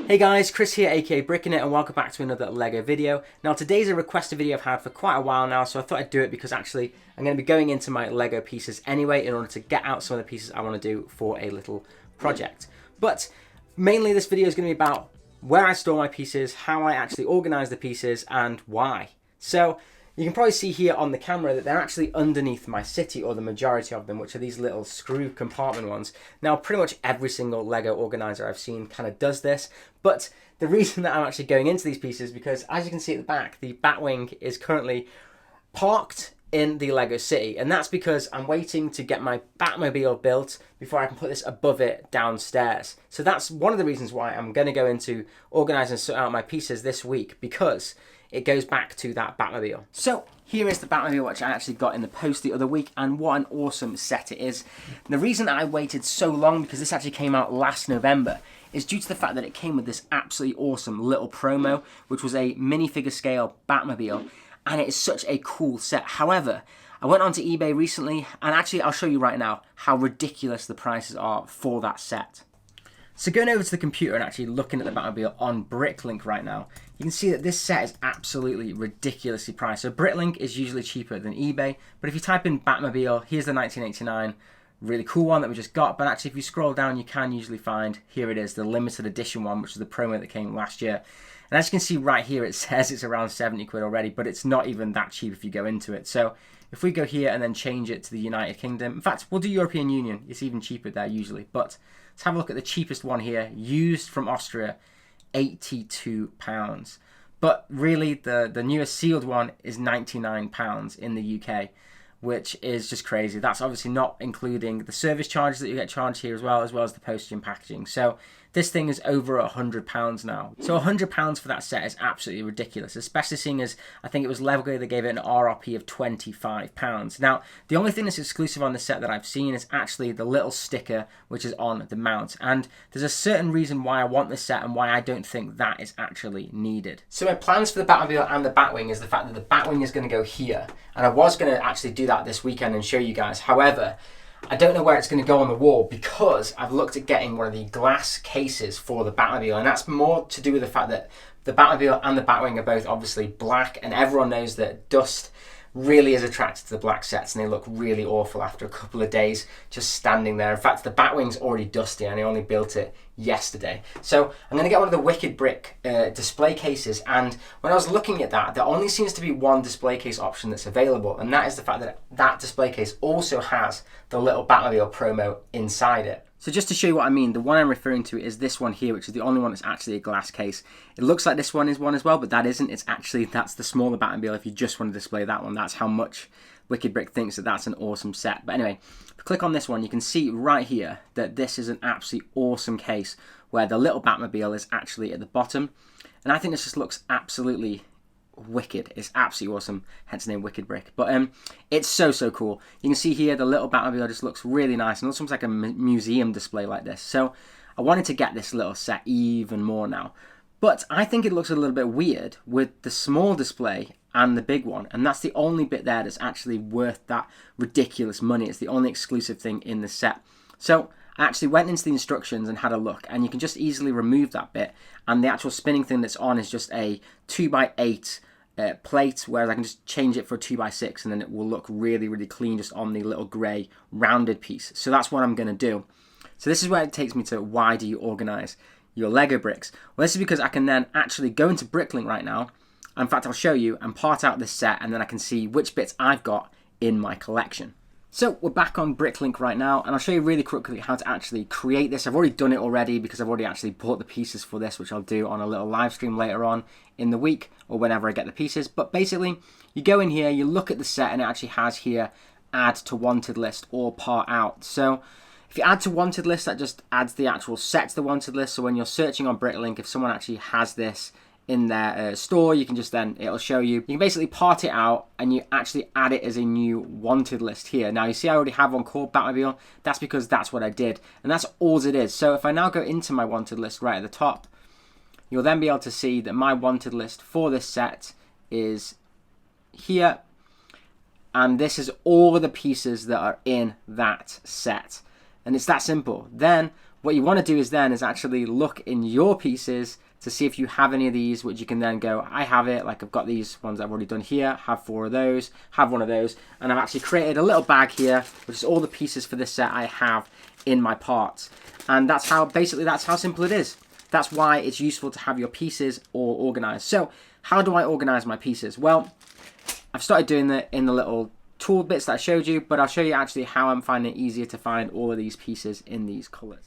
Hey guys, Chris here, aka Bricknit, and welcome back to another LEGO video. Now today's a requested video I've had for quite a while now, so I thought I'd do it because actually I'm going to be going into my LEGO pieces anyway in order to get out some of the pieces I want to do for a little project. But mainly this video is going to be about where I store my pieces, how I actually organise the pieces, and why. So you can probably see here on the camera that they're actually underneath my city, or the majority of them, which are these little screw compartment ones. Now, pretty much every single LEGO organizer I've seen kind of does this, but the reason that I'm actually going into these pieces is because, as you can see at the back, the Batwing is currently parked in the LEGO city, and that's because I'm waiting to get my Batmobile built before I can put this above it downstairs. So that's one of the reasons why I'm going to go into organise and sort out my pieces this week, because it goes back to that Batmobile. So here is the Batmobile, which I actually got in the post the other week, and what an awesome set it is. And the reason I waited so long, because this actually came out last November, is due to the fact that it came with this absolutely awesome little promo, which was a minifigure scale Batmobile, and it is such a cool set. However, I went onto eBay recently, and actually I'll show you right now how ridiculous the prices are for that set. So going over to the computer and actually looking at the Batmobile on Bricklink right now, you can see that this set is absolutely ridiculously priced. So Bricklink is usually cheaper than eBay, but if you type in Batmobile, here's the 1989 really cool one that we just got, but actually if you scroll down you can usually find, here it is, the limited edition one, which is the promo that came last year. And as you can see right here, it says it's around 70 quid already, but it's not even that cheap if you go into it. So if we go here and then change it to the United Kingdom, in fact, we'll do European Union, it's even cheaper there usually, but let's have a look at the cheapest one here, used from Austria, £82. But really, the newest sealed one is £99 in the UK, which is just crazy. That's obviously not including the service charges that you get charged here as well as the postage and packaging. So this thing is over £100 now. So £100 for that set is absolutely ridiculous, especially seeing as I think it was LEGO that gave it an RRP of £25. Now, the only thing that's exclusive on the set that I've seen is actually the little sticker which is on the mount. And there's a certain reason why I want this set and why I don't think that is actually needed. So my plans for the Batmobile and the Batwing is the fact that the Batwing is going to go here. And I was going to actually do that this weekend and show you guys. However, I don't know where it's going to go on the wall, because I've looked at getting one of the glass cases for the Batmobile, and that's more to do with the fact that the Batmobile and the Batwing are both obviously black, and everyone knows that dust really is attracted to the black sets, and they look really awful after a couple of days just standing there. In fact, the Batwing's already dusty, and I only built it yesterday. So I'm going to get one of the Wicked Brick display cases, and when I was looking at that, there only seems to be one display case option that's available, and that is the fact that that display case also has the little Batmobile promo inside it. So just to show you what I mean, the one I'm referring to is this one here, which is the only one that's actually a glass case. It looks like this one is one as well, but that isn't. It's actually, that's the smaller Batmobile if you just want to display that one. That's how much Wicked Brick thinks that that's an awesome set. But anyway, if you click on this one, you can see right here that this is an absolutely awesome case where the little Batmobile is actually at the bottom. And I think this just looks absolutely wicked. It's absolutely awesome, hence the name Wicked Brick. But it's so cool. You can see here the little Batmobile just looks really nice, and looks almost like a museum display like this. So I wanted to get this little set even more now, but I think it looks a little bit weird with the small display and the big one, and that's the only bit there that's actually worth that ridiculous money. It's the only exclusive thing in the set. So I actually went into the instructions and had a look, and you can just easily remove that bit, and the actual spinning thing that's on is just a 2x8 plate, whereas I can just change it for a 2x6, and then it will look really clean just on the little grey rounded piece. So that's what I'm going to do. So this is where it takes me to, why do you organise your LEGO bricks? Well, this is because I can then actually go into Bricklink right now. In fact, I'll show you and part out this set, and then I can see which bits I've got in my collection. So we're back on Bricklink right now, and I'll show you really quickly how to actually create this. I've already done it already because I've already actually bought the pieces for this, which I'll do on a little live stream later on in the week or whenever I get the pieces. But basically, you go in here, you look at the set, and it actually has here add to wanted list or part out. So if you add to wanted list, that just adds the actual set to the wanted list. So when you're searching on Bricklink, if someone actually has this in their store, you can just then, it'll show you. You can basically part it out and you actually add it as a new wanted list here. Now you see I already have one called Batmobile. That's because that's what I did, and that's all it is. So if I now go into my wanted list right at the top, you'll then be able to see that my wanted list for this set is here, and this is all of the pieces that are in that set. And it's that simple. Then what you want to do is actually look in your pieces to see if you have any of these, which you can then go, I have it, like I've got these ones I've already done here, have 4 of those, have 1 of those, and I've actually created a little bag here, which is all the pieces for this set I have in my parts. And that's how simple it is. That's why it's useful to have your pieces all organized. So how do I organize my pieces? Well, I've started doing that in the little tool bits that I showed you, but I'll show you actually how I'm finding it easier to find all of these pieces in these colors.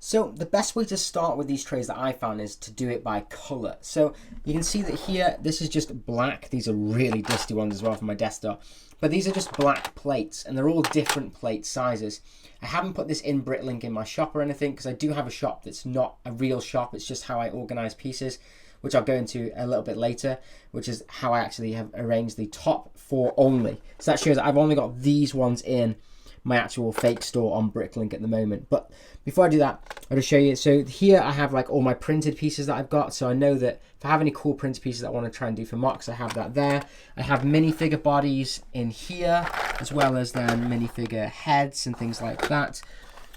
So the best way to start with these trays that I found is to do it by color. So you can see that here, this is just black. These are really dusty ones as well from my desktop, but these are just black plates and they're all different plate sizes. I haven't put this in Bricklink in my shop or anything because I do have a shop that's not a real shop. It's just how I organize pieces, which I'll go into a little bit later, which is how I actually have arranged the top 4 only. So that shows that I've only got these ones in my actual fake store on Bricklink at the moment. But before I do that, I'll just show you. So here I have like all my printed pieces that I've got. So I know that if I have any cool printed pieces that I want to try and do for mocks, I have that there. I have minifigure bodies in here, as well as then minifigure heads and things like that.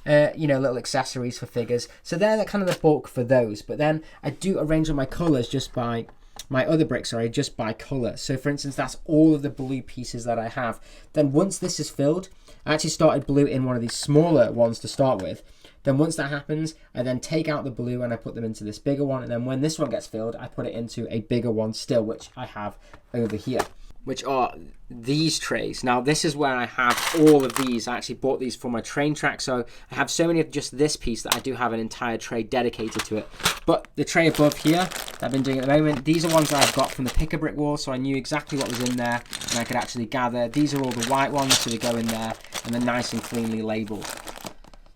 You know, little accessories for figures. So they're kind of the bulk for those. But then I do arrange all my colors just by my other bricks, sorry, just by color. So for instance, that's all of the blue pieces that I have. Then once this is filled, I actually started blue in one of these smaller ones to start with. Then once that happens, I then take out the blue and I put them into this bigger one. And then when this one gets filled, I put it into a bigger one still, which I have over here, which are these trays. Now this is where I have all of these. I actually bought these for my train track. So I have so many of just this piece that I do have an entire tray dedicated to it. But the tray above here that I've been doing at the moment, these are ones that I've got from the pick-a-brick wall. So I knew exactly what was in there and I could actually gather. These are all the white ones, so they go in there and they're nice and cleanly labeled.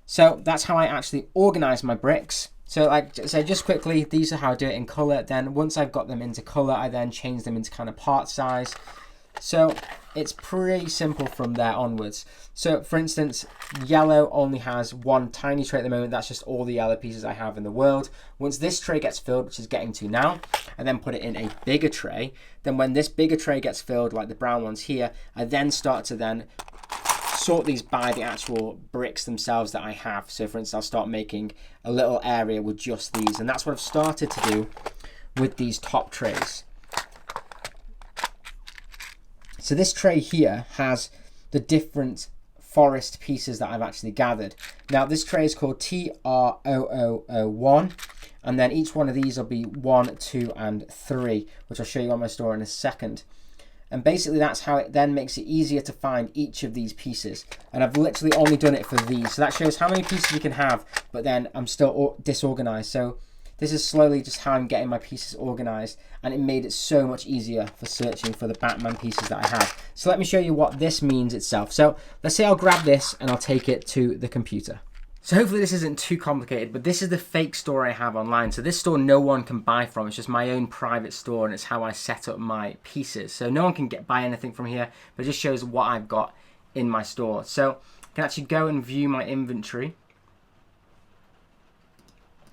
So that's how I actually organize my bricks. So just quickly, these are how I do it in color. Then once I've got them into color, I then change them into kind of part size. So it's pretty simple from there onwards. So for instance, yellow only has 1 tiny tray at the moment. That's just all the yellow pieces I have in the world. Once this tray gets filled, which is getting to now, I then put it in a bigger tray. Then when this bigger tray gets filled, like the brown ones here, I then start to then sort these by the actual bricks themselves that I have. So for instance, I'll start making a little area with just these. And that's what I've started to do with these top trays. So this tray here has the different forest pieces that I've actually gathered. Now this tray is called TR0001, and then each one of these will be 1, 2, and 3, which I'll show you on my store in a second. And basically that's how it then makes it easier to find each of these pieces. And I've literally only done it for these. So that shows how many pieces you can have, but then I'm still disorganized. So this is slowly just how I'm getting my pieces organized, and it made it so much easier for searching for the Batman pieces that I have. So let me show you what this means itself. So let's say I'll grab this and I'll take it to the computer. So hopefully this isn't too complicated, but this is the fake store I have online. So this store no one can buy from. It's just my own private store, and it's how I set up my pieces. So no one can buy anything from here, but it just shows what I've got in my store. So I can actually go and view my inventory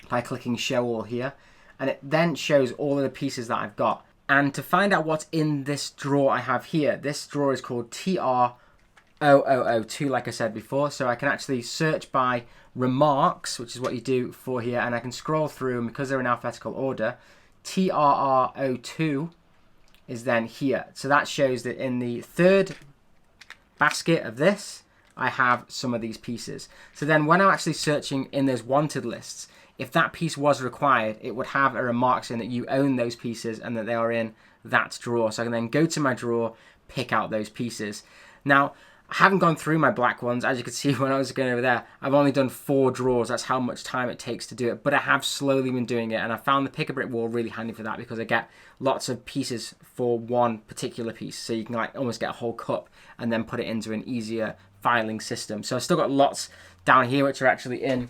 by clicking show all here, and it then shows all of the pieces that I've got. And to find out what's in this drawer I have here, this drawer is called TR0002, like I said before. So I can actually search by remarks, which is what you do for here, and I can scroll through, and because they're in alphabetical order, TRR02 is then here. So that shows that in the third basket of this, I have some of these pieces. So then when I'm actually searching in those wanted lists, if that piece was required, it would have a remark saying that you own those pieces and that they are in that drawer. So I can then go to my drawer, pick out those pieces. Now, I haven't gone through my black ones. As you can see when I was going over there, I've only done 4 drawers. That's how much time it takes to do it. But I have slowly been doing it, and I found the pick-a-brick wall really handy for that because I get lots of pieces for one particular piece. So you can like almost get a whole cup and then put it into an easier filing system. So I've still got lots down here which are actually in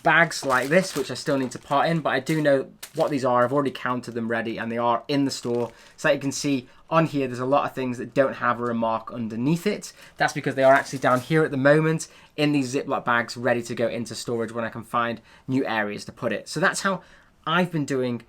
bags like this, which I still need to part in, but I do know what these are. I've already counted them ready, and they are in the store. So you can see on here, there's a lot of things that don't have a remark underneath it. That's because they are actually down here at the moment in these Ziploc bags, ready to go into storage when I can find new areas to put it. So that's how I've been doing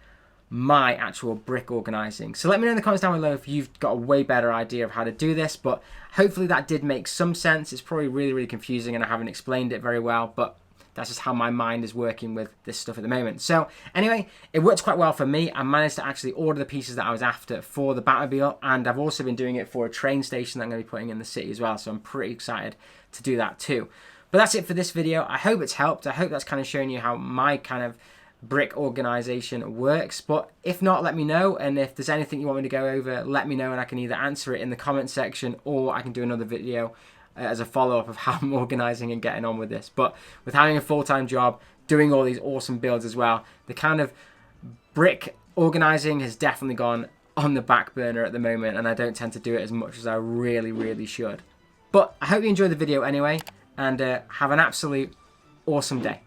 my actual brick organizing. So let me know in the comments down below if you've got a way better idea of how to do this, but hopefully that did make some sense. It's probably really, really confusing and I haven't explained it very well, but That's just how my mind is working with this stuff at the moment. So anyway, it worked quite well for me. I managed to actually order the pieces that I was after for the Batmobile, and I've also been doing it for a train station that I'm going to be putting in the city as well. So I'm pretty excited to do that too. But that's it for this video. I hope it's helped. I hope that's kind of shown you how my kind of brick organization works. But if not, let me know. And if there's anything you want me to go over, let me know, and I can either answer it in the comment section or I can do another video as a follow-up of how I'm organizing and getting on with this. But with having a full-time job, doing all these awesome builds as well, the kind of brick organizing has definitely gone on the back burner at the moment, and I don't tend to do it as much as I really should. But I hope you enjoyed the video anyway, and have an absolute awesome day.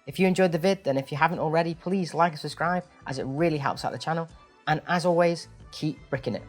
If you enjoyed the vid, then if you haven't already, please like and subscribe, as it really helps out the channel. And as always, keep bricking it.